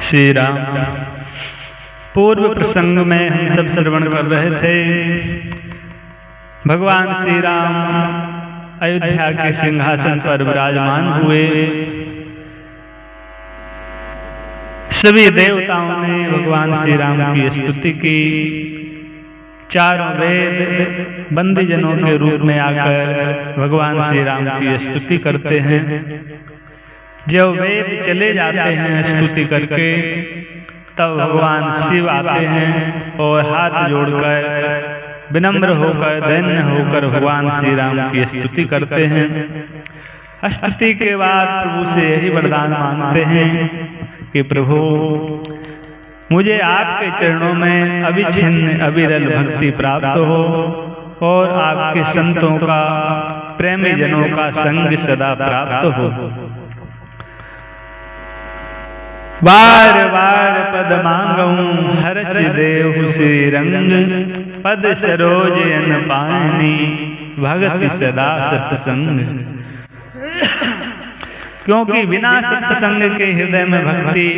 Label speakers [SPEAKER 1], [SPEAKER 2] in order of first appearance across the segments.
[SPEAKER 1] श्री राम। पूर्व प्रसंग में हम सब श्रवण कर रहे थे। भगवान श्री राम अयोध्या के सिंहासन पर विराजमान हुए। सभी देवताओं ने भगवान श्री राम की स्तुति की। चारों वेद बंदी जनों के रूप में आकर भगवान श्री राम की स्तुति करते हैं। जब वेद चले जाते हैं स्तुति करके, तब भगवान शिव आते हैं और हाथ जोड़कर विनम्र होकर दैन्य होकर भगवान श्री राम की स्तुति करते हैं। स्तुति के बाद प्रभु से यही वरदान मांगते हैं कि प्रभु मुझे आपके चरणों में अविच्छिन्न अविरल भक्ति प्राप्त हो और आपके संतों का प्रेमी जनों का संग सदा प्राप्त हो। बार बार पद मांगऊं हर्ष देहु श्री रंग, पद सरोज अन पानी भगति सदा सत्संग। क्योंकि बिना सत्संग के हृदय में भक्ति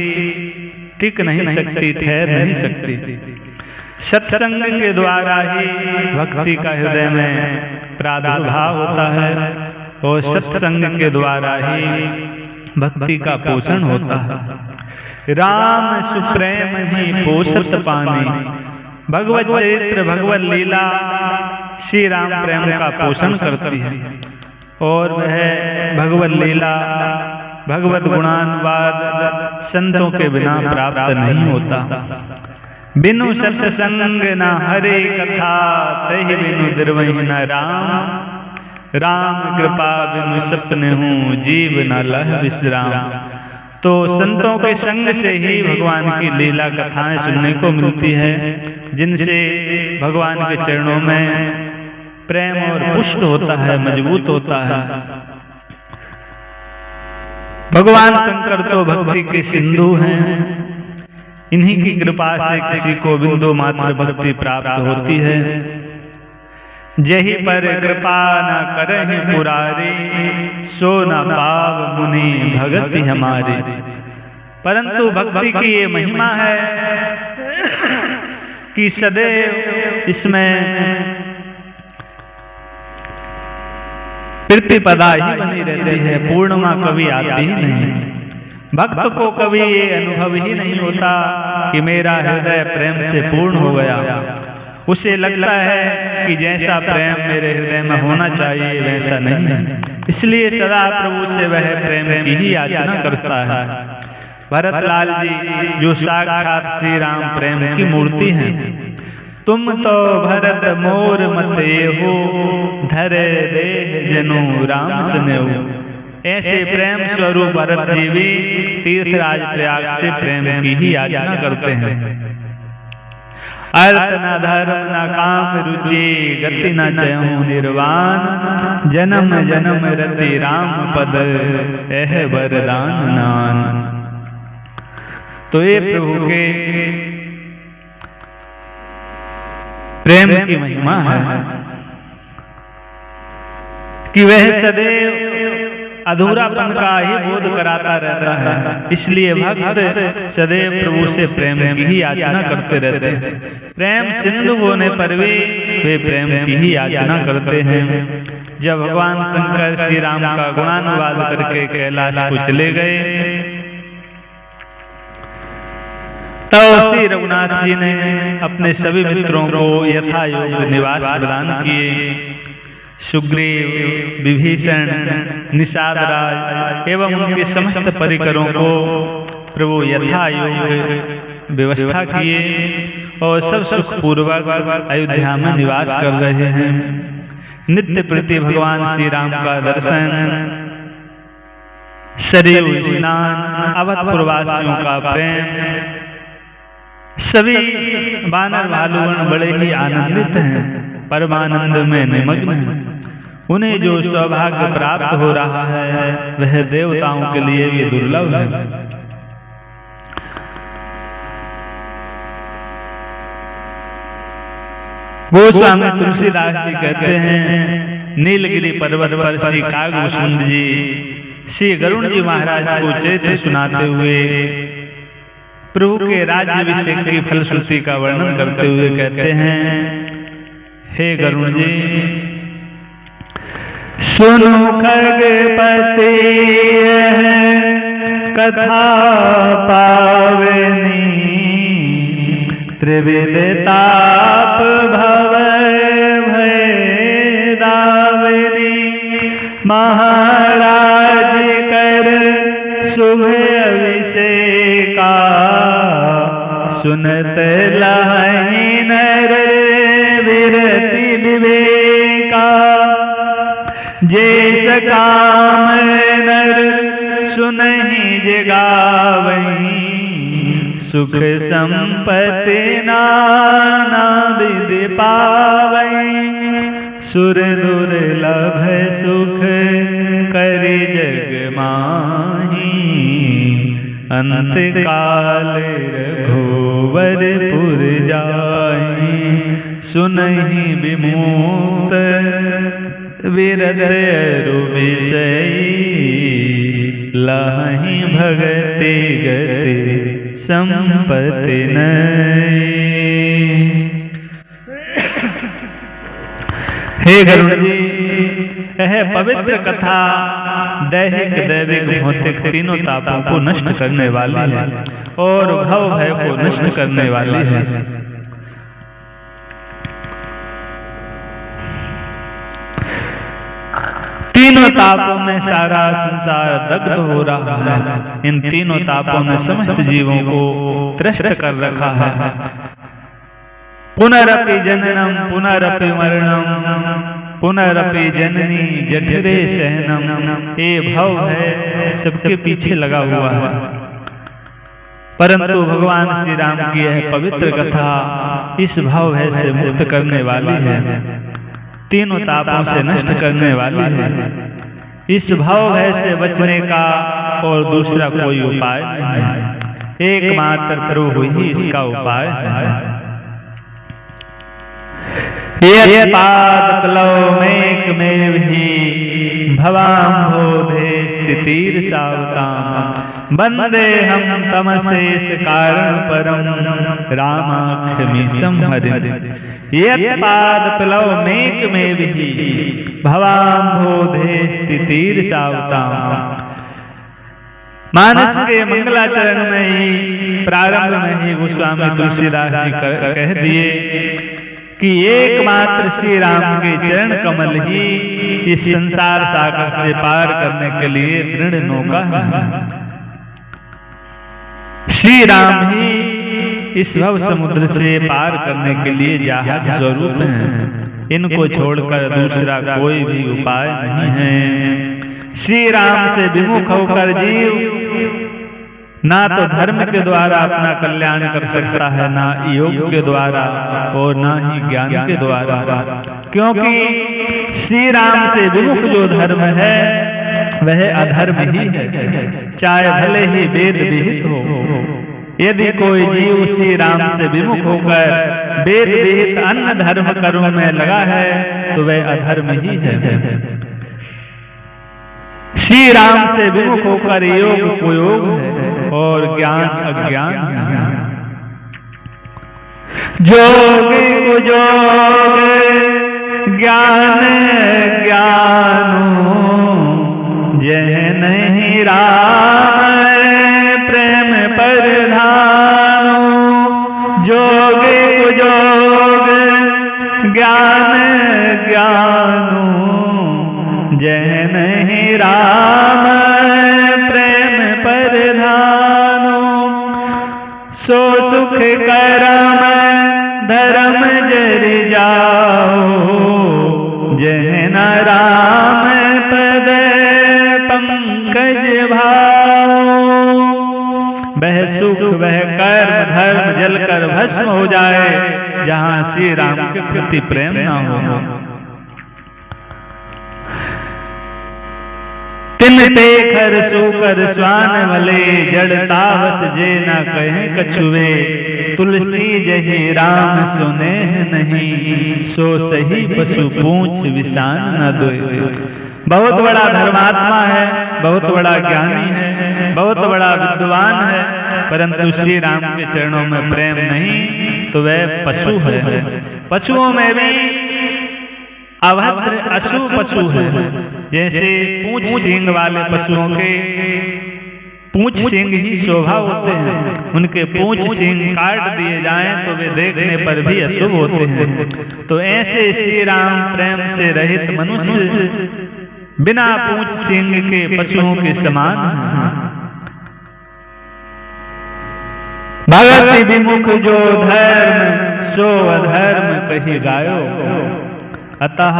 [SPEAKER 1] टिक नहीं सकती, ठहर नहीं सकती। सत्संग के द्वारा ही भक्ति का हृदय में प्रादुर्भाव होता है और सत्संग के द्वारा ही भक्ति का पोषण होता है। राम सुप्रेम ही पोषत पानी, भगवत चरित्र भगवत लीला श्री राम प्रेम का पोषण करती है और वह भगवत लीला भगवत गुणानुवाद संतों के बिना प्राप्त नहीं होता। बिनु सत्संग न हरे कथा, तहि बिनु द्रवहि न राम। राम कृपा बिनु सपने हूँ, जीव न लह विश्राम। तो संतों के संग से ही भगवान की लीला कथाएं सुनने को मिलती है, जिनसे भगवान के चरणों में प्रेम और पुष्ट होता है, मजबूत होता है। भगवान शंकर तो भक्ति के सिंधु हैं। इन्हीं की कृपा से किसी को बिंदु मात्र भक्ति प्राप्त होती है। जही पर कृपा न करहि पुरारी, सो न पाव मुनि भगति हमारी। परंतु भक्ति की ये महिमा है कि सदैव इसमें प्रतिपदा ही बनी रहती है, पूर्णिमा कभी आती ही नहीं। भक्त को कभी ये अनुभव ही नहीं होता कि मेरा हृदय प्रेम से पूर्ण हो गया। उसे लगता है कि जैसा प्रेम मेरे हृदय में होना चाहिए वैसा नहीं है। इसलिए सदा प्रभु से वह प्रेम की ही याचना करता है। भरतलाल जी जो साक्षात श्री राम प्रेम की मूर्ति हैं। तुम तो भरत मोर मते हो, धरे देह जनु राम स्नेहु। ऐसे प्रेम स्वरूप भरत जी भी तीर्थराज प्रयाग से प्रेम की ही याचना करते हैं। अर्थ न धर्म न काम रुचि, गति न चयहु निर्वाण। जन्म जन्म रति राम पद, एह वरदान नान। तो ये प्रभु के प्रेम की महिमा है कि वह सदैव अधूरापन का ही बोध कराता रहता है। इसलिए भक्त सदैव प्रभु से प्रेम की ही याचना करते रहते हैं। प्रेम सिंधु होने पर भी वे प्रेम की ही याचना करते हैं। जब भगवान शंकर श्री राम का गुणानुवाद करके कैलाश को चले गए, तब श्री रघुनाथ जी ने अपने सभी मित्रों को यथा योग्य निवास प्रदान किए। सुग्रीव, विभीषण, निषाद राज एवं उनके समस्त परिकरों को प्रभु यथा योग्य व्यवस्था किए और सब सुखपूर्वक अयोध्या में निवास कर रहे हैं। नित्य प्रति भगवान श्री राम का दर्शन, सरयू स्नान, अवधपुरवासियों का प्रेम, सभी वानर भालुगण बड़े ही आनंदित हैं, परमानंद में निमग्न हैं। उन्हें जो सौभाग्य प्राप्त हो रहा है वह देवताओं के लिए भी दुर्लभ है। गोस्वामी तुलसीदास जी कहते हैं, नीलगिरी पर्वत पर श्री कागभूषुंड जी श्री गरुड़ जी महाराज को चरित्र सुनाते हुए प्रभु के राज्याभिषेक की फलश्रुति का वर्णन करते हुए कहते हैं, हे गरुण जी, सुनो खगपति कथा पावनी, त्रिविध ताप भव भय दावनी, महाराज कर शुभ अभिषेका, सुनत लहै नर विरति विवेका, जैस काम नर सुनहि जगावहीं, सुख संपत्ति नाना विधि पावहीं, सुर दुर्लभ सुख करि जग माही, अंत काल रघुवरपुर जाहि, सुनहि विमुक्त विरत अरु विषयी, लहहि भगति गति संपत्ति नई। हे गरुड़ जी, यह पवित्र कथा दैहिक दैविक भौतिक तीनों तापों को नष्ट करने वाली है और भव भय को नष्ट करने वाली है। तीनों तापों में सारा संसार दग्ध हो रहा है। इन तीनों तापों ने समस्त जीवों को त्रस्त कर रखा है। पुनरपि जननम पुनरपि मरणम, पुनरपि जननी जठरे सहनम, ये भव है सबके पीछे लगा हुआ है। परंतु भगवान श्री राम की यह पवित्र कथा इस भव है से मुक्त करने वाली है, तीनों तापों से नष्ट करने वाली है। इस भाव भय से बचने का और दूसरा कोई उपाय नहीं है, एकमात्र प्रभु ही इसका उपाय है। ये पाद प्लव मेघ भी भवाम्भोधे स्थितिर सावताम, वंदे हम तमसेश कारण परम, रामाख्यमीशम हरिं। ये पाद प्लव मेघ में भी भवाम्भोधे स्थितिर सावताम। मानस के मंगलाचरण में ही प्रारंभ में ही गोस्वामी तुलसीदास जी कह दिए कि एकमात्र श्री राम के चरण कमल ही इस संसार सागर से पार करने के लिए दृढ़ नौका है। श्री राम ही इस भव समुद्र से पार करने के लिए जहाज स्वरूप हैं। इनको छोड़कर दूसरा कोई भी उपाय नहीं है। श्री राम से विमुख होकर जीव ना तो धर्म के द्वारा अपना कल्याण कर सकता है, ना योग के द्वारा और ना ही ज्ञान के द्वारा, क्योंकि श्री राम से विमुख जो धर्म है वह अधर्म ही है, चाहे भले ही वेद विहित हो। यदि कोई जीव श्री राम से विमुख होकर वेद विहित अन्य धर्म कर्म में लगा है तो वह अधर्म ही है। श्री राम से विमुख होकर योग कुयोग है और ज्ञान अज्ञान है। जोग कुजोग ज्ञान ज्ञानो, जह नहीं राम प्रेम परधानो। जोग कुजोग ज्ञान ज्ञानो, जह नहीं राम प्रेम परधानो। सो सुख करम धर्म जर जाओ, जह न राम पद पंकज भाओ। वह सुख वह कर्म धर्म जलकर भस्म हो जाए जहाँ श्री राम के प्रति प्रेम न हो। तिन ते खर सूकर स्वान भले, जड़तावस जे न कहे कछुए। तुलसी जही राम सुने नहीं, सो सही पशु पूछ विषान न दोए। बहुत बड़ा धर्मात्मा है, बहुत बड़ा ज्ञानी है, बहुत बड़ा विद्वान है, परंतु श्री राम के चरणों में प्रेम नहीं तो वह पशु है। पशुओं में भी अभद्र अशुभ पशु है। जैसे पूंछ सींग वाले पशुओं के पूंछ सींग ही शोभा होते हैं, उनके पूंछ सींग काट दिए जाएं तो वे देखने पर भी अशुभ होते हैं। तो ऐसे श्री राम प्रेम से रहित मनुष्य बिना पूंछ सींग के पशुओं के समान हैं। भगति विमुख जो धर्म सो अधर्म कही गायो, अतः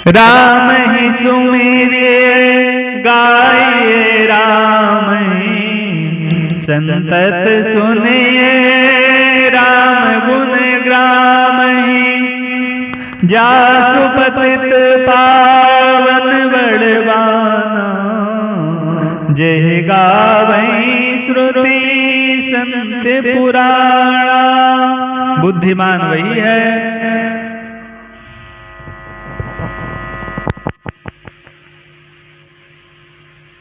[SPEAKER 1] राम ही सुमिरिए गाइए राम ही संतत सुनिए राम गुण ग्राम ही जासु पतित पावन बड़वाना जय गावई श्रुति संत पुराणा। बुद्धिमान वही है